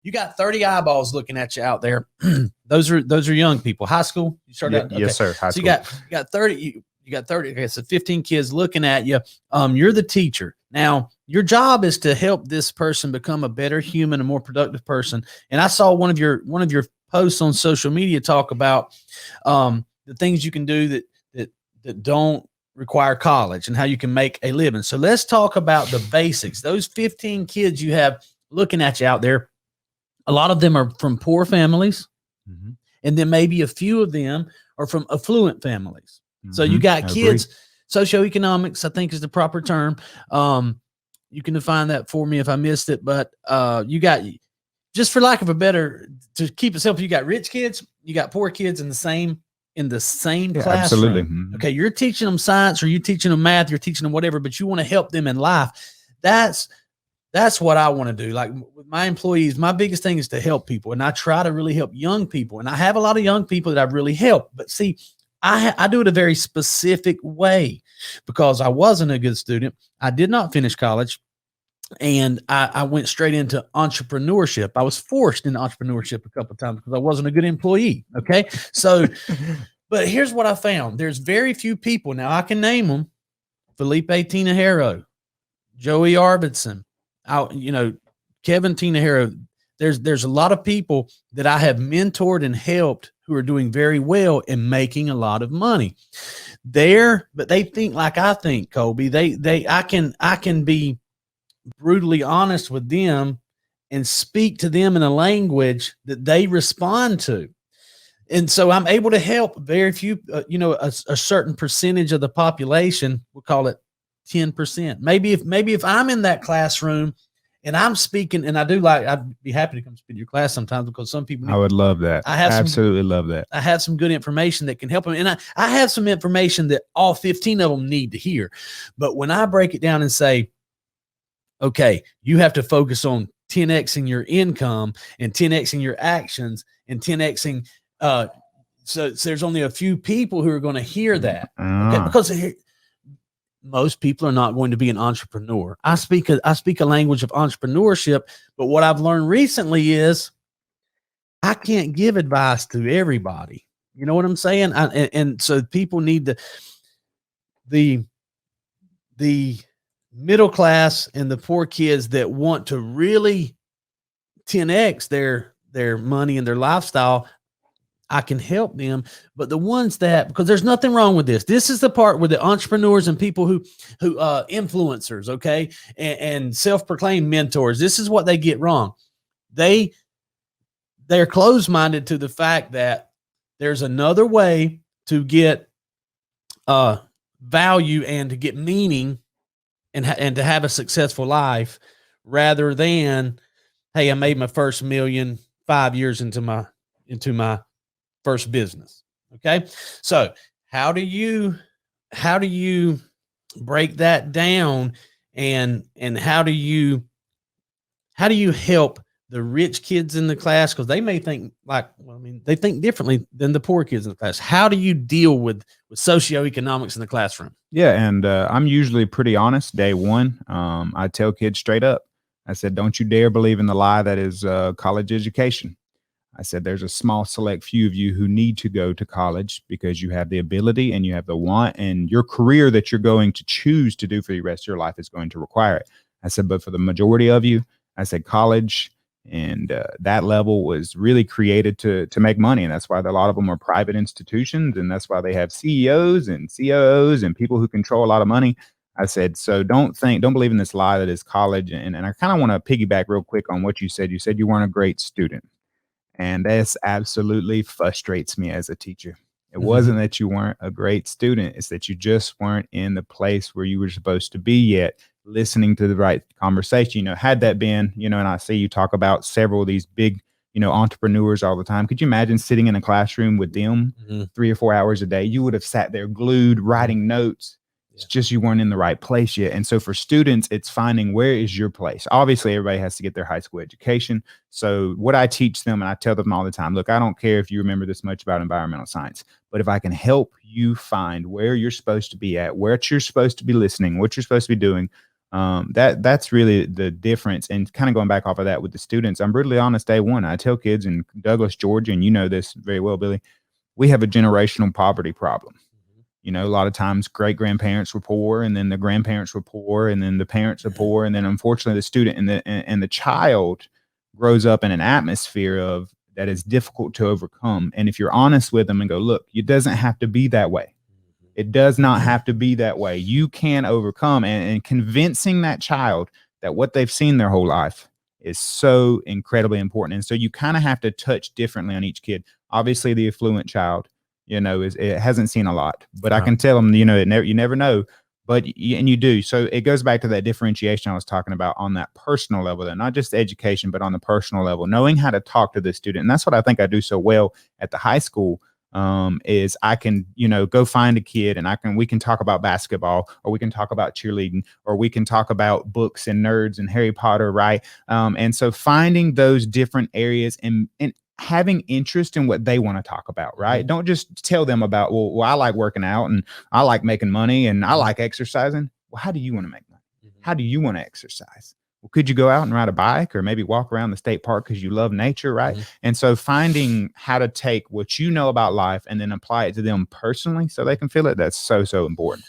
You got 30 eyeballs looking at you out there. Those are young people. High school. You started out. Okay. Yes, sir. High So school. you got 30. You got 30. Okay, so 15 kids looking at you. You're the teacher. Now, your job is to help this person become a better human, a more productive person. And I saw one of your posts on social media talk about the things you can do that don't require college and how you can make a living. So let's talk about the basics. Those 15 kids you have looking at you out there, a lot of them are from poor families, and then maybe a few of them are from affluent families. So you got kids, socioeconomics, I think is the proper term. You can define that for me if I missed it, but you got, just for lack of a better, to keep it simple, you got rich kids, you got poor kids in the same classroom. Absolutely. Okay, you're teaching them science, or you're teaching them math, you're teaching them whatever, but you want to help them in life. That's what I want to do. Like with my employees, my biggest thing is to help people, and I try to really help young people. And I have a lot of young people that I've really helped. But see, I do it a very specific way because I wasn't a good student. I did not finish college, and I went straight into entrepreneurship. I was forced into entrepreneurship a couple of times because I wasn't a good employee. Okay, so, but here's what I found: there's very few people. Now I can name them: Felipe Tinajero, Joey Arvidsson, Kevin Tinajero. There's a lot of people that I have mentored and helped who are doing very well and making a lot of money. But they think like I think, Colby. I can be brutally honest with them and speak to them in a language that they respond to. And so I'm able to help very few, a certain percentage of the population. We'll call it 10%. Maybe if I'm in that classroom and I'm speaking, and I'd be happy to come speak to your class sometimes, because some people I would love that. Absolutely love that. I have some good information that can help them. And I have some information that all 15 of them need to hear. But when I break it down and say, okay, you have to focus on 10xing your income and 10xing your actions and 10xing, so there's only a few people who are going to hear that. Okay? Because most people are not going to be an entrepreneur. I speak a language of entrepreneurship, but what I've learned recently is I can't give advice to everybody. You know what I'm saying? And so people need the middle class and the poor kids that want to really 10x their money and their lifestyle. I can help them, but the ones because there's nothing wrong with this. This is the part where the entrepreneurs and people who influencers, okay, and self-proclaimed mentors, this is what they get wrong. They're closed-minded to the fact that there's another way to get value and to get meaning and to have a successful life, rather than, hey, I made my first $1 million 5 years into my first business. Okay. So how do you break that down, and how do you help the rich kids in the class? Because they may think they think differently than the poor kids in the class. How do you deal with socioeconomics in the classroom? Yeah. And I'm usually pretty honest day one. I tell kids straight up, I said, don't you dare believe in the lie that is college education. I said, there's a small select few of you who need to go to college because you have the ability and you have the want, and your career that you're going to choose to do for the rest of your life is going to require it. I said, but for the majority of you, I said, college and that level was really created to make money. And that's why a lot of them are private institutions. And that's why they have CEOs and COOs and people who control a lot of money. I said, so don't believe in this lie that is college. And I kind of want to piggyback real quick on what you said. You said you weren't a great student. And this absolutely frustrates me as a teacher. It wasn't that you weren't a great student. It's that you just weren't in the place where you were supposed to be yet, listening to the right conversation. Had that been, and I see you talk about several of these big, entrepreneurs all the time. Could you imagine sitting in a classroom with them 3 or 4 hours a day? You would have sat there glued, writing notes. It's just you weren't in the right place yet. And so for students, it's finding where is your place. Obviously, everybody has to get their high school education. So what I teach them, and I tell them all the time, look, I don't care if you remember this much about environmental science, but if I can help you find where you're supposed to be at, where you're supposed to be listening, what you're supposed to be doing, That's really the difference. And kind of going back off of that with the students, I'm brutally honest. Day one, I tell kids in Douglas, Georgia, and you know this very well, Billy, we have a generational poverty problem. You know, a lot of times great grandparents were poor, and then the grandparents were poor, and then the parents are poor, and then unfortunately the student and the child grows up in an atmosphere of that is difficult to overcome. And if you're honest with them and go, look, it doesn't have to be that way. It does not have to be that way. You can overcome, and convincing that child that what they've seen their whole life is so incredibly important. And so you kind of have to touch differently on each kid. Obviously, the affluent child, you know, it hasn't seen a lot, but I can tell them, you know, you never know, but and you do. So it goes back to that differentiation I was talking about on that personal level, that not just education, but on the personal level, knowing how to talk to the student. And that's what I think I do so well at the high school. Is I can, you know, go find a kid and we can talk about basketball, or we can talk about cheerleading, or we can talk about books and nerds and Harry Potter. Right. And so finding those different areas and having interest in what they want to talk about, right? Don't just tell them about, well, I like working out and I like making money and I like exercising. Well, how do you want to make money? How do you want to exercise? Well, could you go out and ride a bike or maybe walk around the state park because you love nature, right? And so finding how to take what you know about life and then apply it to them personally so they can feel it, that's so, so important.